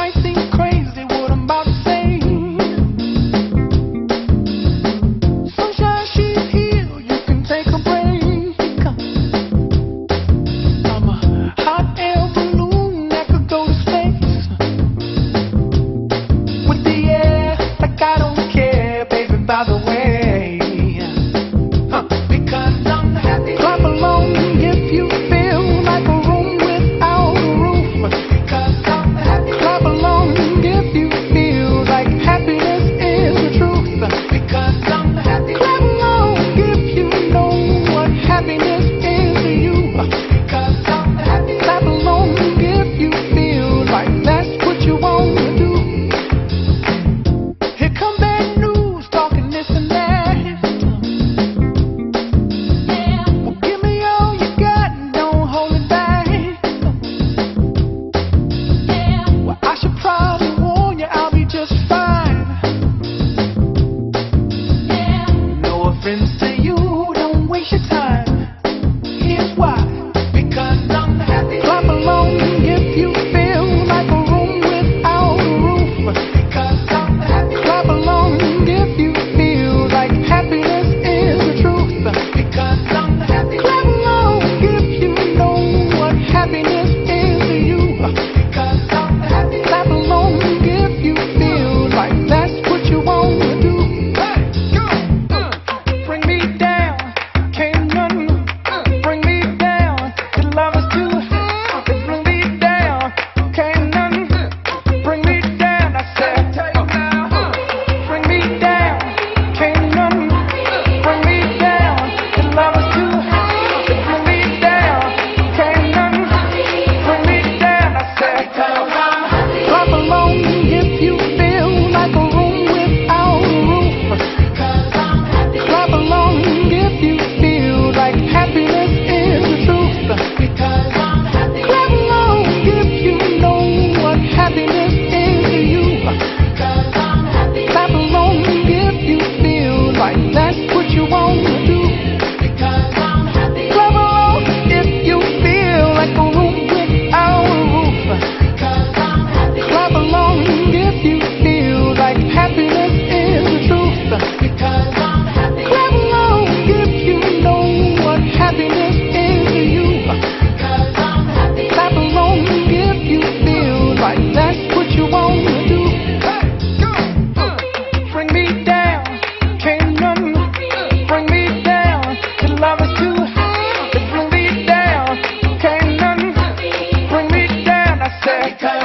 might seem crazy what I'm about to say. Sunshine, she's here, you can take a break. I'm a hot air balloon that could go to space. With the air, like I don't care, baby, by the way. Because I'm happy. Clap along if you feel like a room without a roof. Because I'm happy. Clap along if you feel like happiness is the truth. Because I'm happy. Clap along if you know what happiness is to you. Because I'm happy. Clap along if you feel like that's what you want to do. Here come bad news, talking this and that. Well, give me all you got and don't hold it back. Well, I should probably warn you, I'll be just fine. No offense to you, don't waste your time. Here's why. Because I'm happy. Clap along if you feel like a room without a roof. Because I'm happy. Clap along if you feel like happiness is the truth. Because I'm happy. Clap along if you know what happiness is to you. Because I'm happy. Clap along if you feel like that's what you want to do. Hey, go! Bring me down, can't none bring me down. The love is too high. Bring me down, can't none bring me down. I said, bring me down, can't none bring me down. The love is too high. Bring me down, can't none bring me down. I said, clap along if you feel like a room without a roof. Clap along if you feel like happiness is the truth. Clap along if you know what happiness is to you. Clap along if you feel like that's what you want to do. Clap along if you feel like a room without a roof. Clap along if you feel like happiness is the truth. Clap along if you know what happiness is to you. Clap along if you feel like that's what you want to do. Bring me down, can't none bring me down. The love is too high. Bring me down, can't none bring me down. I said.